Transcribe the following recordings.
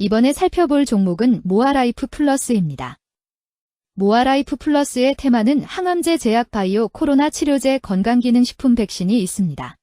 이번에 살펴볼 종목은 모아라이프 플러스입니다. 모아라이프 플러스의 테마는 항암제 제약 바이오 코로나 치료제 건강기능식품 백신이 있습니다.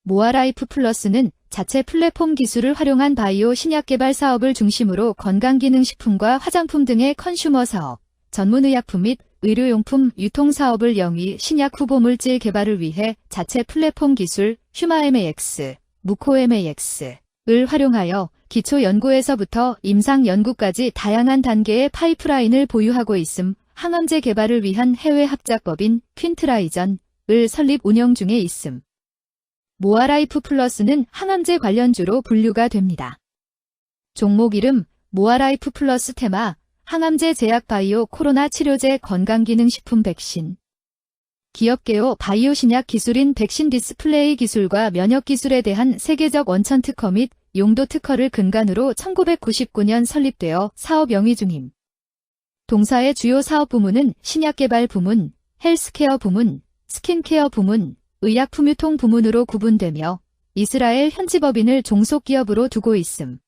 모아라이프 플러스는 자체 플랫폼 기술을 활용한 바이오 신약 개발 사업을 중심으로 건강기능식품과 화장품 등의 컨슈머 사업, 전문의약품 및 의료용품 유통 사업을 영위 신약 후보물질 개발을 위해 자체 플랫폼 기술 휴마MAX, 무코MAX을 활용하여 기초 연구에서부터 임상 연구까지 다양한 단계의 파이프라인을 보유하고 있음 항암제 개발을 위한 해외 합작법인 퀸트라이전을 설립 운영 중에 있음. 모아라이프 플러스는 항암제 관련주로 분류가 됩니다. 종목 이름 모아라이프 플러스 테마 항암제 제약 바이오 코로나 치료제 건강기능식품 백신 기업개요 바이오 신약 기술인 백신 디스플레이 기술과 면역 기술에 대한 세계적 원천 특허 및 용도 특허를 근간으로 1999년 설립되어 사업 영위 중임. 동사의 주요 사업 부문은 신약개발 부문, 헬스케어 부문, 스킨케어 부문, 의약품 유통 부문으로 구분되며 이스라엘 현지 법인을 종속기업으로 두고 있음.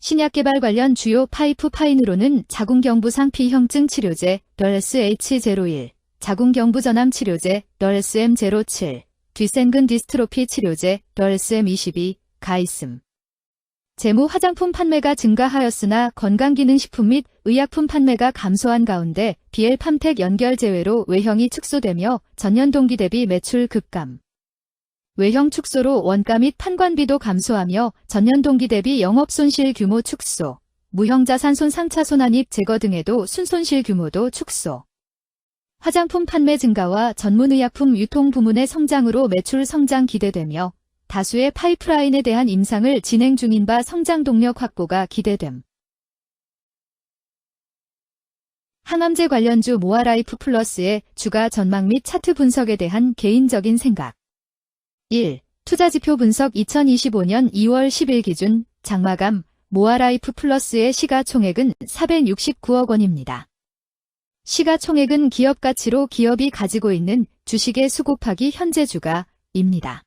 신약개발 관련 주요 파이프라인으로는 자궁경부상 P형증 치료제 DOLS-H01, 자궁경부전암 치료제 DOLS-M07, 뒤생근 디스트로피 치료제 DOLS-M22가 있음. 재무 화장품 판매가 증가하였으나 건강기능식품 및 의약품 판매가 감소한 가운데 BL-팜텍 연결 제외로 외형이 축소되며 전년 동기 대비 매출 급감. 외형 축소로 원가 및 판관비도 감소하며 전년 동기 대비 영업손실 규모 축소, 무형자산 손상차 손한입 제거 등에도 순손실 규모도 축소. 화장품 판매 증가와 전문의약품 유통 부문의 성장으로 매출 성장 기대되며 다수의 파이프라인에 대한 임상을 진행 중인 바 성장 동력 확보가 기대됨. 항암제 관련주 모아라이프 플러스의 주가 전망 및 차트 분석에 대한 개인적인 생각. 1. 투자지표 분석 2025년 2월 10일 기준 장마감 모아라이프 플러스의 시가총액은 469억 원입니다. 시가총액은 기업가치로 기업이 가지고 있는 주식의 수 곱하기 현재 주가입니다.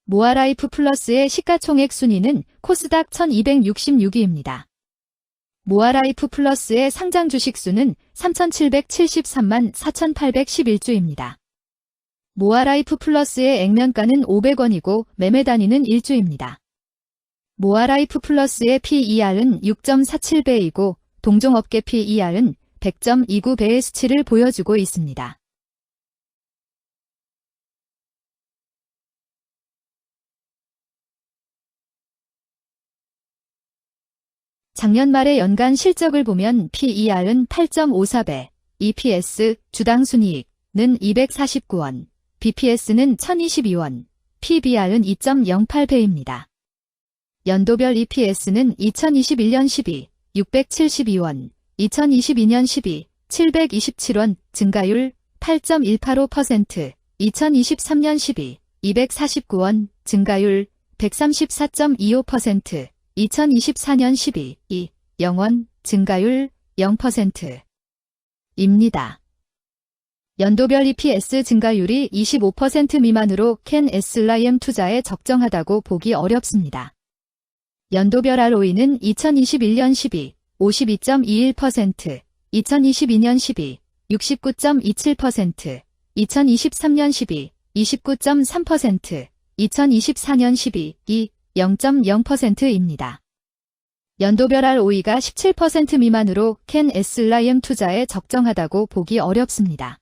모아라이프 플러스의 시가총액 순위는 코스닥 1266위입니다. 모아라이프 플러스의 상장 주식 수는 3773만 4811주입니다. 모아라이프 플러스의 액면가는 500원이고 매매 단위는 1주입니다. 모아라이프 플러스의 PER은 6.47배이고 동종업계 PER은 100.29배의 수치를 보여주고 있습니다. 작년 말의 연간 실적을 보면 PER은 8.54배, EPS 주당 순이익은 249원, BPS는 1022원, PBR은 2.08배입니다. 연도별 EPS는 2021년 12, 672원, 2022년 12, 727원, 증가율 8.185%, 2023년 12, 249원, 증가율 134.25%, 2024년 12, 0원, 증가율 0%입니다. 연도별 EPS 증가율이 25% 미만으로 캔 SLIM 투자에 적정하다고 보기 어렵습니다. 연도별 ROE는 2021년 12, 52.21%, 2022년 12, 69.27%, 2023년 12, 29.3%, 2024년 12, 0.0%입니다. 연도별 ROE가 17% 미만으로 캔 SLIM 투자에 적정하다고 보기 어렵습니다.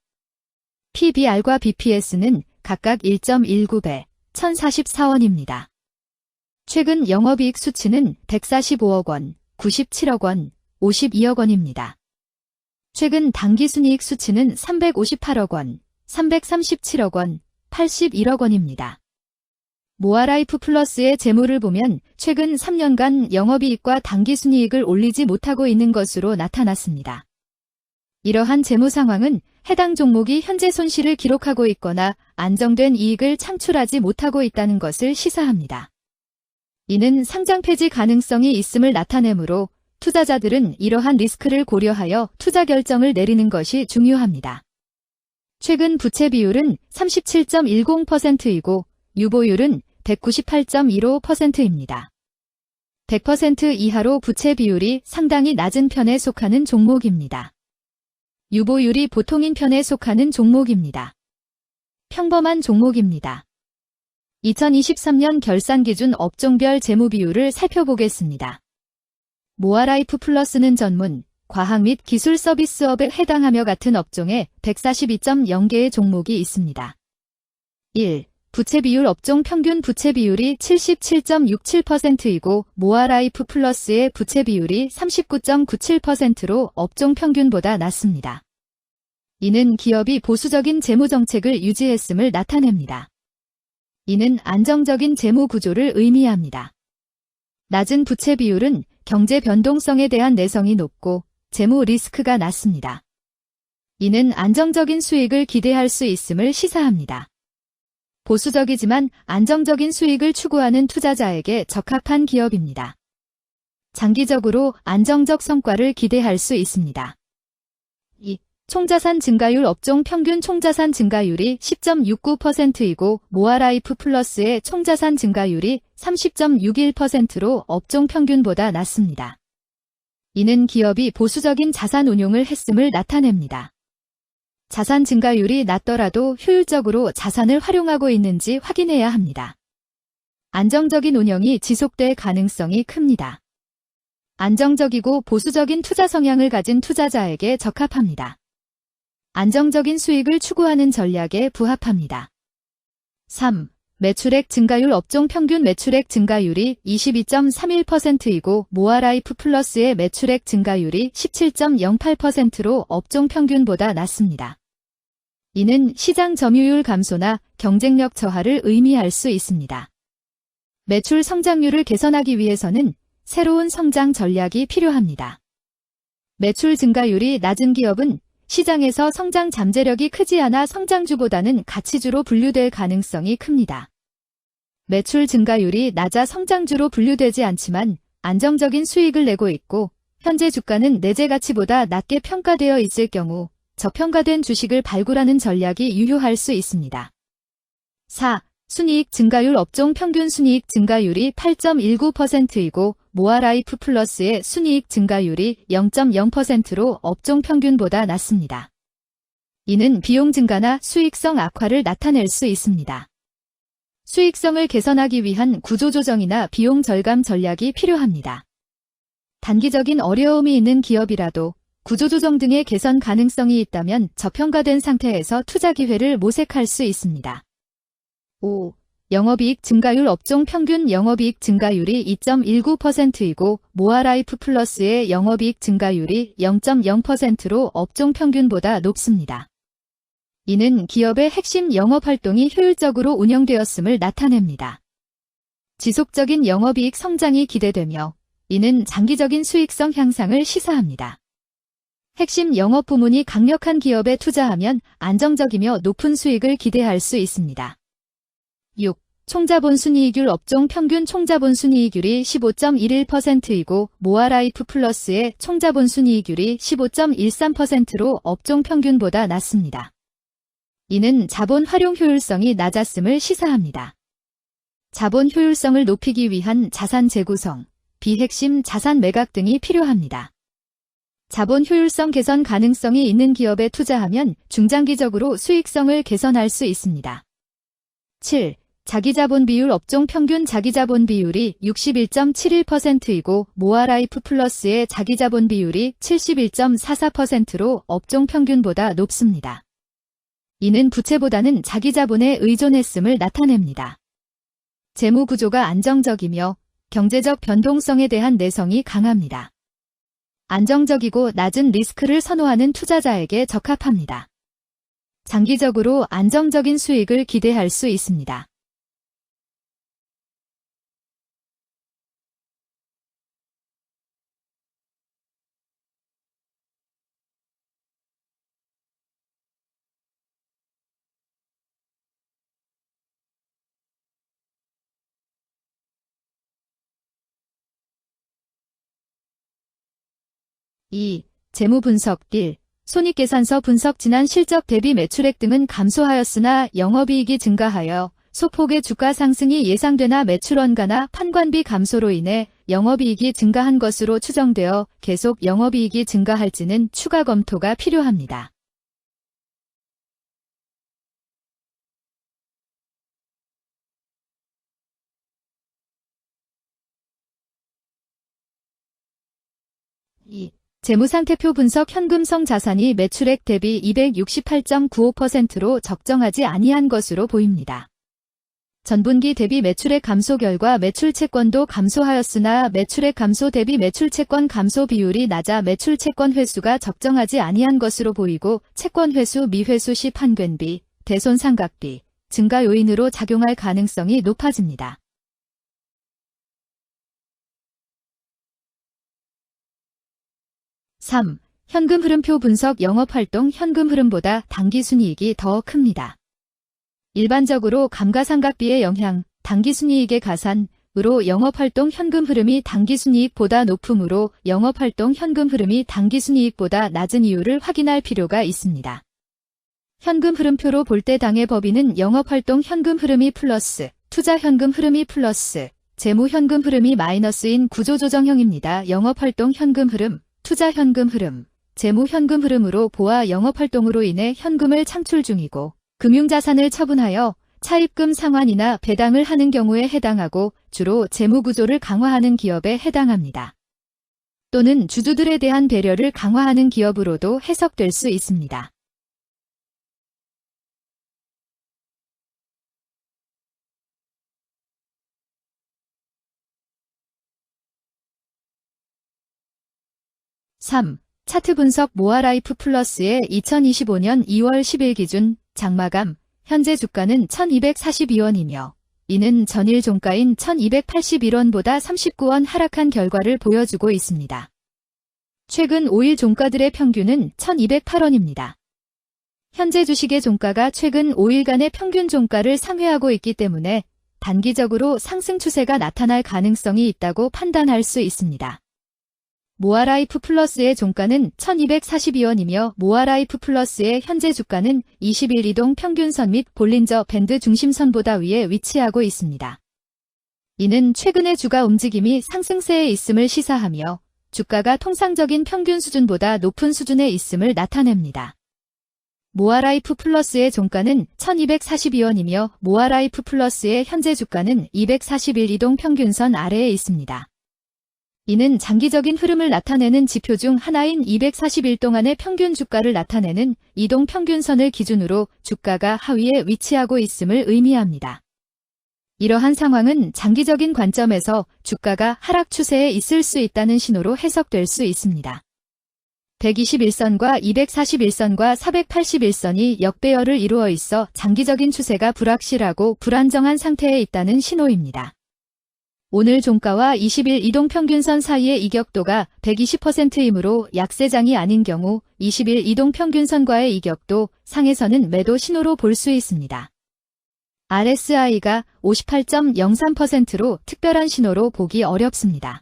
PBR과 BPS는 각각 1.19배, 1044원입니다. 최근 영업이익 수치는 145억 원, 97억 원, 52억 원입니다. 최근 당기순이익 수치는 358억 원, 337억 원, 81억 원입니다. 모아라이프 플러스의 재무를 보면 최근 3년간 영업이익과 당기순이익을 올리지 못하고 있는 것으로 나타났습니다. 이러한 재무 상황은 해당 종목이 현재 손실을 기록하고 있거나 안정된 이익을 창출하지 못하고 있다는 것을 시사합니다. 이는 상장 폐지 가능성이 있음을 나타내므로 투자자들은 이러한 리스크를 고려하여 투자 결정을 내리는 것이 중요합니다. 최근 부채 비율은 37.10%이고 유보율은 198.15%입니다. 100% 이하로 부채 비율이 상당히 낮은 편에 속하는 종목입니다. 유보율이 보통인 편에 속하는 종목입니다. 평범한 종목입니다. 2023년 결산 기준 업종별 재무 비율을 살펴보겠습니다. 모아라이프 플러스는 전문, 과학 및 기술 서비스업에 해당하며 같은 업종에 142.0개의 종목이 있습니다. 1. 부채 비율 업종 평균 부채 비율이 77.67%이고 모아라이프 플러스의 부채 비율이 39.97%로 업종 평균보다 낮습니다. 이는 기업이 보수적인 재무 정책을 유지했음을 나타냅니다. 이는 안정적인 재무 구조를 의미합니다. 낮은 부채 비율은 경제 변동성에 대한 내성이 높고 재무 리스크가 낮습니다. 이는 안정적인 수익을 기대할 수 있음을 시사합니다. 보수적이지만 안정적인 수익을 추구하는 투자자에게 적합한 기업입니다. 장기적으로 안정적 성과를 기대할 수 있습니다. 2. 총자산 증가율 업종 평균 총자산 증가율이 10.69%이고 모아라이프 플러스의 총자산 증가율이 30.61%로 업종 평균보다 낮습니다. 이는 기업이 보수적인 자산 운용을 했음을 나타냅니다. 자산 증가율이 낮더라도 효율적으로 자산을 활용하고 있는지 확인해야 합니다. 안정적인 운영이 지속될 가능성이 큽니다. 안정적이고 보수적인 투자 성향을 가진 투자자에게 적합합니다. 안정적인 수익을 추구하는 전략에 부합합니다. 3. 매출액 증가율 업종 평균 매출액 증가율이 22.31%이고 모아라이프 플러스의 매출액 증가율이 17.08%로 업종 평균보다 낮습니다. 이는 시장 점유율 감소나 경쟁력 저하를 의미할 수 있습니다. 매출 성장률을 개선하기 위해서는 새로운 성장 전략이 필요합니다. 매출 증가율이 낮은 기업은 시장에서 성장 잠재력이 크지 않아 성장주보다는 가치주로 분류될 가능성이 큽니다. 매출 증가율이 낮아 성장주로 분류되지 않지만 안정적인 수익을 내고 있고 현재 주가는 내재 가치보다 낮게 평가되어 있을 경우 저평가된 주식을 발굴하는 전략이 유효할 수 있습니다. 4. 순이익 증가율 업종 평균 순이익 증가율이 8.19%이고 모아라이프 플러스의 순이익 증가율이 0.0%로 업종 평균보다 낮습니다. 이는 비용 증가나 수익성 악화를 나타낼 수 있습니다. 수익성을 개선하기 위한 구조조정이나 비용 절감 전략이 필요합니다. 단기적인 어려움이 있는 기업이라도 구조조정 등의 개선 가능성이 있다면 저평가된 상태에서 투자 기회를 모색할 수 있습니다. 5. 영업이익 증가율 업종 평균 영업이익 증가율이 2.19%이고 모아라이프 플러스의 영업이익 증가율이 0.0%로 업종 평균보다 높습니다. 이는 기업의 핵심 영업활동이 효율적으로 운영되었음을 나타냅니다. 지속적인 영업이익 성장이 기대되며 이는 장기적인 수익성 향상을 시사합니다. 핵심 영업 부문이 강력한 기업에 투자하면 안정적이며 높은 수익을 기대할 수 있습니다. 6. 총자본 순이익률 업종 평균 총자본 순이익률이 15.11%이고 모아라이프 플러스의 총자본 순이익률이 15.13%로 업종 평균보다 낮습니다. 이는 자본 활용 효율성이 낮았음을 시사합니다. 자본 효율성을 높이기 위한 자산 재구성, 비핵심 자산 매각 등이 필요합니다. 자본 효율성 개선 가능성이 있는 기업에 투자하면 중장기적으로 수익성을 개선할 수 있습니다. 7. 자기자본 비율 업종 평균 자기자본 비율이 61.71%이고 모아라이프 플러스의 자기자본 비율이 71.44%로 업종 평균보다 높습니다. 이는 부채보다는 자기자본에 의존했음을 나타냅니다. 재무 구조가 안정적이며 경제적 변동성에 대한 내성이 강합니다. 안정적이고 낮은 리스크를 선호하는 투자자에게 적합합니다. 장기적으로 안정적인 수익을 기대할 수 있습니다. (2) 재무 분석 1. 손익계산서 분석 지난 실적 대비 매출액 등은 감소하였으나 영업이익이 증가하여 소폭의 주가 상승이 예상되나 매출 원가나 판관비 감소로 인해 영업이익이 증가한 것으로 추정되어 계속 영업이익이 증가할지는 추가 검토가 필요합니다. 재무상태표 분석. 현금성 자산이 매출액 대비 268.95%로 적정하지 아니한 것으로 보입니다. 전분기 대비 매출액 감소 결과 매출채권도 감소하였으나 매출액 감소 대비 매출채권 감소 비율이 낮아 매출채권 회수가 적정하지 아니한 것으로 보이고 채권 회수 미회수 시 판권비, 대손상각비 증가 요인으로 작용할 가능성이 높아집니다. 3. 현금 흐름표 분석. 영업활동 현금 흐름보다 당기순이익이 더 큽니다. 일반적으로 감가상각비의 영향, 당기순이익의 가산으로 영업활동 현금 흐름이 당기순이익보다 높으므로 영업활동 현금 흐름이 당기순이익보다 낮은 이유를 확인할 필요가 있습니다. 현금 흐름표로 볼 때 당해 법인은 영업활동 현금 흐름이 플러스, 투자 현금 흐름이 플러스, 재무 현금 흐름이 마이너스인 구조조정형입니다. 영업활동 현금 흐름, 투자 현금 흐름, 재무 현금 흐름으로 보아 영업활동으로 인해 현금을 창출 중이고 금융자산을 처분하여 차입금 상환이나 배당을 하는 경우에 해당하고 주로 재무구조를 강화하는 기업에 해당합니다. 또는 주주들에 대한 배려를 강화하는 기업으로도 해석될 수 있습니다. (3) 차트 분석. 모아라이프 플러스의 2025년 2월 10일 기준 장마감 현재 주가는 1242원이며 이는 전일 종가인 1281원보다 39원 하락한 결과를 보여주고 있습니다. 최근 5일 종가들의 평균은 1208원입니다. 현재 주식의 종가가 최근 5일간의 평균 종가를 상회하고 있기 때문에 단기적으로 상승 추세가 나타날 가능성이 있다고 판단할 수 있습니다. 모아라이프 플러스의 종가는 1242원이며 모아라이프 플러스의 현재 주가는 20일 이동 평균선 및 볼린저 밴드 중심선보다 위에 위치하고 있습니다. 이는 최근의 주가 움직임이 상승세에 있음을 시사하며 주가가 통상적인 평균 수준보다 높은 수준에 있음을 나타냅니다. 모아라이프 플러스의 종가는 1242원이며 모아라이프 플러스의 현재 주가는 241 이동 평균선 아래에 있습니다. 이는 장기적인 흐름을 나타내는 지표 중 하나인 241 동안의 평균 주가를 나타내는 이동 평균선을 기준으로 주가가 하위에 위치하고 있음을 의미합니다. 이러한 상황은 장기적인 관점에서 주가가 하락 추세에 있을 수 있다는 신호로 해석될 수 있습니다. 121선과 241선과 481선이 역배열을 이루어 있어 장기적인 추세가 불확실하고 불안정한 상태에 있다는 신호입니다. 오늘 종가와 20일 이동평균선 사이의 이격도가 120%이므로 약세장이 아닌 경우 20일 이동평균선과의 이격도 상에서는 매도 신호로 볼 수 있습니다. RSI가 58.03%로 특별한 신호로 보기 어렵습니다.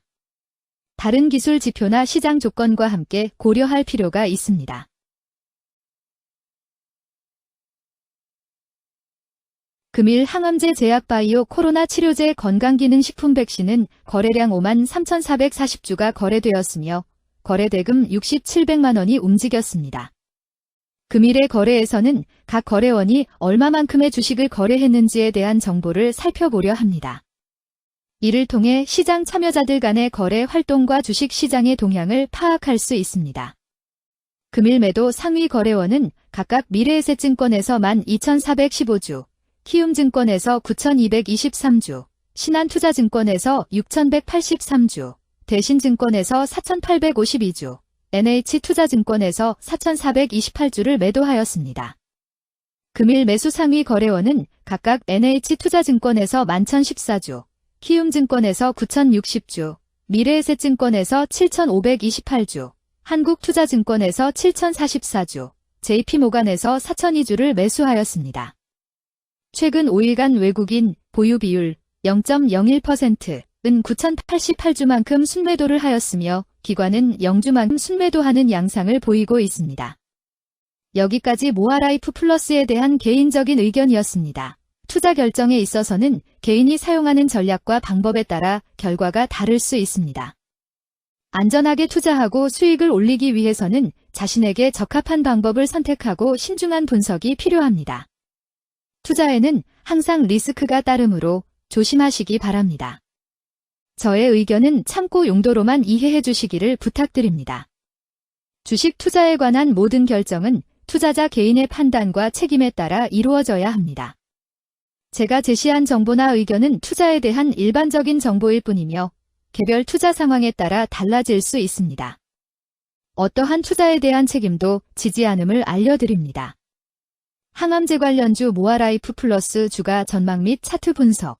다른 기술 지표나 시장 조건과 함께 고려할 필요가 있습니다. 금일 항암제 제약 바이오 코로나 치료제 건강기능식품 백신은 거래량 53,440주가 거래되었으며 거래대금 6,700만 원이 움직였습니다. 금일의 거래에서는 각 거래원이 얼마만큼의 주식을 거래했는지에 대한 정보를 살펴보려 합니다. 이를 통해 시장 참여자들 간의 거래 활동과 주식 시장의 동향을 파악할 수 있습니다. 금일 매도 상위 거래원은 각각 미래에셋증권에서 12,415주, 키움증권에서 9,223주, 신한투자증권에서 6,183주, 대신증권에서 4,852주, NH투자증권에서 4,428주를 매도하였습니다. 금일 매수 상위 거래원은 각각 NH투자증권에서 11,014주, 키움증권에서 9,060주, 미래에셋증권에서 7,528주, 한국투자증권에서 7,044주, JP모간에서 4,002주를 매수하였습니다. 최근 5일간 외국인 보유 비율 0.01%은 9,088주만큼 순매도를 하였으며 기관은 0주만큼 순매도하는 양상을 보이고 있습니다. 여기까지 모아라이프 플러스에 대한 개인적인 의견이었습니다. 투자 결정에 있어서는 개인이 사용하는 전략과 방법에 따라 결과가 다를 수 있습니다. 안전하게 투자하고 수익을 올리기 위해서는 자신에게 적합한 방법을 선택하고 신중한 분석이 필요합니다. 투자에는 항상 리스크가 따르므로 조심하시기 바랍니다. 저의 의견은 참고 용도로만 이해해 주시기를 부탁드립니다. 주식 투자에 관한 모든 결정은 투자자 개인의 판단과 책임에 따라 이루어져야 합니다. 제가 제시한 정보나 의견은 투자에 대한 일반적인 정보일 뿐이며 개별 투자 상황에 따라 달라질 수 있습니다. 어떠한 투자에 대한 책임도 지지 않음을 알려드립니다. 항암제 관련주 모아라이프 플러스 주가 전망 및 차트 분석